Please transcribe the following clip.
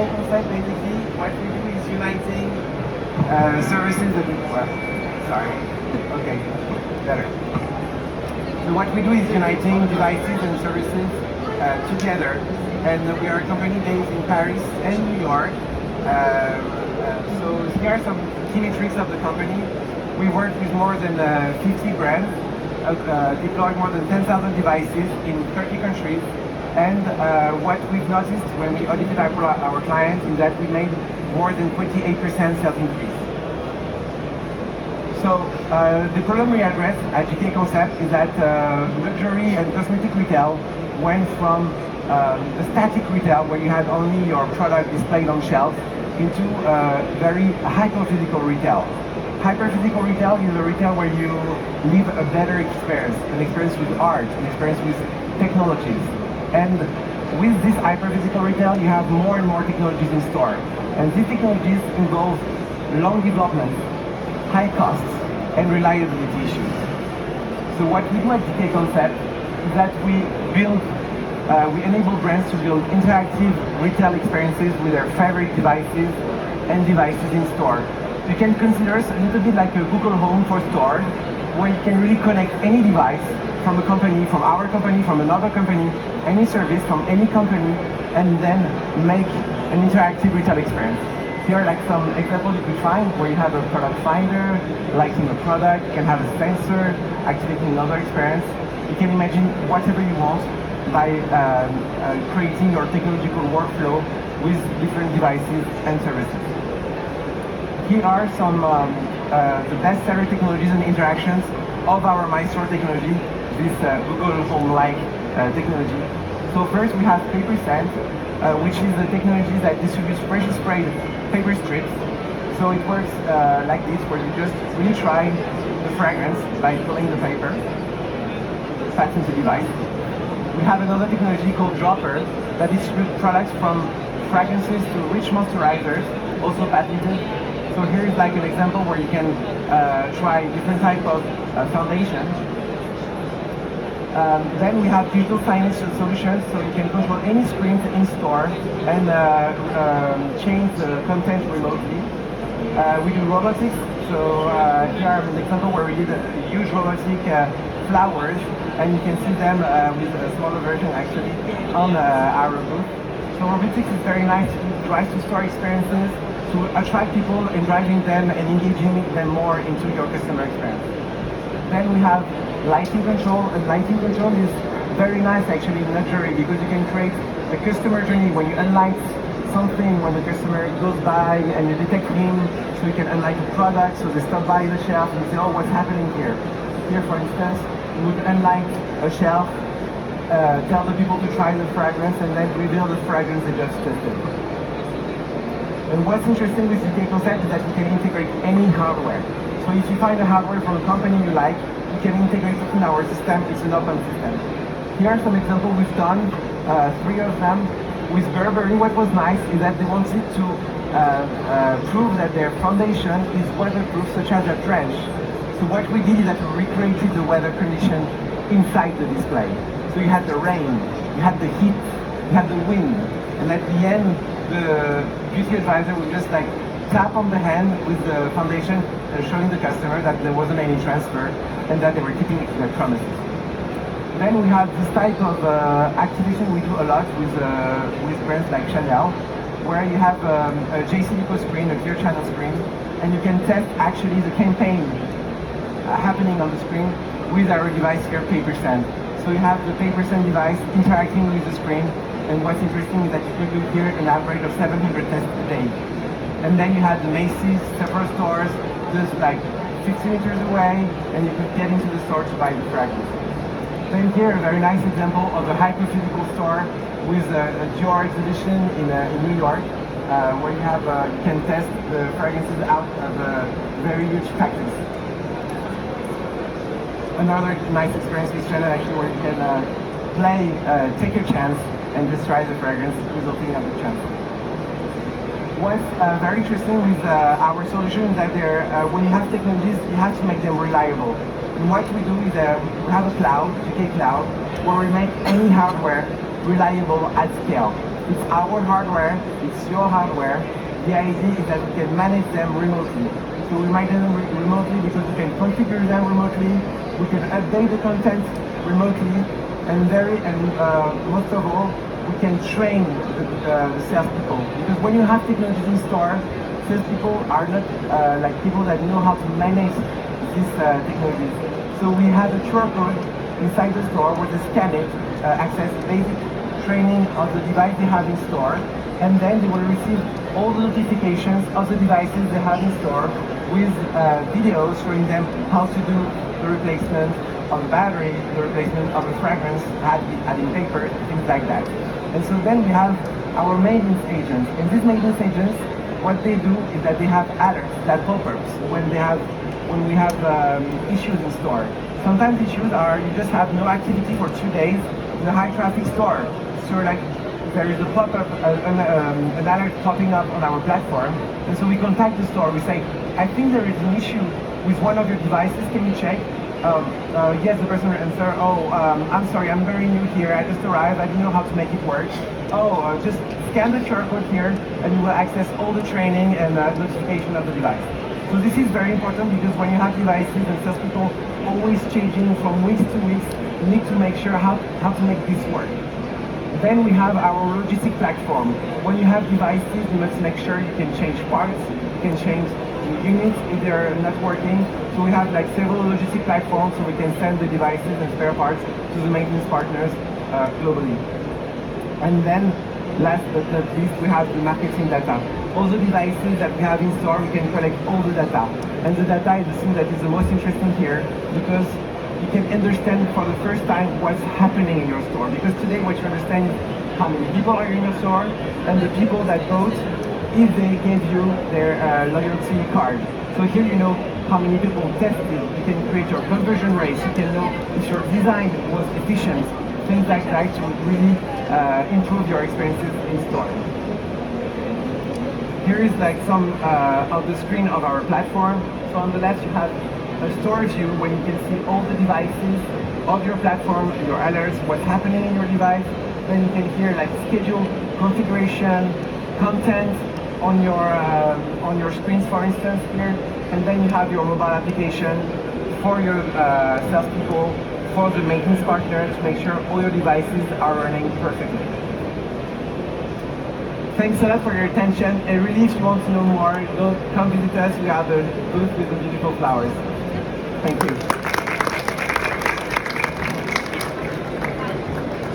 concept, basically, what we do is uniting services that we, sorry, okay, better. So what we do is uniting devices and services together, and we are a company based in Paris and New York. So here are some key metrics of the company. We work with more than 50 brands, deployed more than 10,000 devices in 30 countries. And what we've noticed when we audited our clients is that we made more than 28% sales increase. So the problem we address at GK Concept is that luxury and cosmetic retail went from a static retail where you had only your product displayed on shelves into very hyper-physical retail. Hyper-physical retail is a retail where you live a better experience, an experience with art, an experience with technologies. And with this hyper-physical retail, you have more and more technologies in store. And these technologies involve long development, high costs, and reliability issues. So what we do at GK Concept is that we enable brands to build interactive retail experiences with their favorite devices and devices in store. You can consider us a little bit like a Google Home for stores, where you can really connect any device from a company, from our company, from another company, any service from any company, and then make an interactive retail experience. Here are like some examples you could find where you have a product finder, lighting a product, you can have a sensor, activating another experience. You can imagine whatever you want by creating your technological workflow with different devices and services. Here are some the best seller technologies and interactions of our MyStore technology, this Google Home-like technology. So first we have PaperSense, which is the technology that distributes pressure sprayed paper strips. So it works like this, where you just really try the fragrance by pulling the paper, patent the device. We have another technology called Dropper that distributes products from fragrances to rich moisturizers, also patented. So here is like an example where you can try different type of foundation. Then we have digital signage solutions, so you can control any screens in store and change the content remotely. We do robotics, so here are an example where we did a huge robotic flowers, and you can see them with a smaller version actually on our booth. So robotics is very nice to drive to store experiences, to attract people and driving them and engaging them more into your customer experience. Then we have lighting control, and lighting control is very nice actually in luxury because you can create a customer journey when you unlight something when the customer goes by and you detect him, so you can unlight a product, so they stop by the shelf and say, oh, what's happening here? Here, for instance, you would unlight a shelf, tell the people to try the fragrance, and then reveal the fragrance they just tested. And what's interesting with GK Concept is that you can integrate any hardware. So if you find a hardware from a company you like, you can integrate it in our system. It's an open system. Here are some examples we've done, 3 of them. With Burberry, what was nice is that they wanted to prove that their foundation is weatherproof, such as a trench. So what we did is that we recreated the weather condition inside the display. So you had the rain, you had the heat, you had the wind, and at the end, the beauty advisor would just like tap on the hand with the foundation, showing the customer that there wasn't any transfer and that they were keeping their promises. Then we have this type of activation we do a lot with brands like Chanel, where you have a JCDecaux screen, a clear channel screen, and you can test actually the campaign happening on the screen with our device here, PaperSend. So you have the PaperSend device interacting with the screen, and what's interesting is that you can do here an average of 700 tests a day. And then you have the Macy's, several stores, just like 50 meters away, and you could get into the store to buy the fragrance. Then here, a very nice example of a hyper-physical store with a Dior exhibition in New York, where you have you can test the fragrances out of a very huge factories. Another nice experience with Chanel actually, where you can play, take your chance, and just try the fragrance, resulting in a chance. What's very interesting with our solution is that when you have technologies, you have to make them reliable. And what we do is we have a cloud, GK Cloud, where we make any hardware reliable at scale. It's our hardware, it's your hardware. The idea is that we can manage them remotely. So we manage them remotely because we can configure them remotely, we can update the content remotely, and most of all, we can train the salespeople. Because when you have technologies in store, salespeople are not like people that know how to manage these technologies. So we have a QR code inside the store where they scan it, access basic training of the device they have in store, and then they will receive all the notifications of the devices they have in store with videos showing them how to do the replacement of the battery, the replacement of the fragrance, adding paper, things like that. And so then we have our maintenance agents. And these maintenance agents, what they do is that they have alerts, that pop-ups, when we have issues in store. Sometimes issues are you just have no activity for 2 days in a high traffic store. So like there is a pop-up, an alert popping up on our platform, and so we contact the store. We say, I think there is an issue with one of your devices. Can you check? Yes, the person will answer. I'm sorry, I'm very new here. I just arrived. I don't know how to make it work. Just scan the QR code here, and you will access all the training and notification of the device. So this is very important because when you have devices and salespeople always changing from weeks to weeks, you need to make sure how to make this work. Then we have our logistic platform. When you have devices, you must make sure you can change parts, you can change the units if they're not working. So we have like several logistic platforms so we can send the devices and spare parts to the maintenance partners globally. And then last but not least, we have the marketing data. All the devices that we have in store, we can collect all the data. And the data is the thing that is the most interesting here because you can understand for the first time what's happening in your store. Because today what you understand is how many people are in your store and the people that vote if they gave you their loyalty card. So here you know how many people tested. You can create your conversion rates. You can know if your design was efficient. Things like that to really improve your experiences in store. Here is like some of the screen of our platform. So on the left you have a store view where you can see all the devices of your platform, your alerts, what's happening in your device. Then you can hear like schedule, configuration, content on your screens, for instance here. And then you have your mobile application for your salespeople, for the maintenance partner to make sure all your devices are running perfectly. Thanks a lot for your attention, and really if you want to know more, come visit us. We have a booth with the beautiful flowers. Thank you.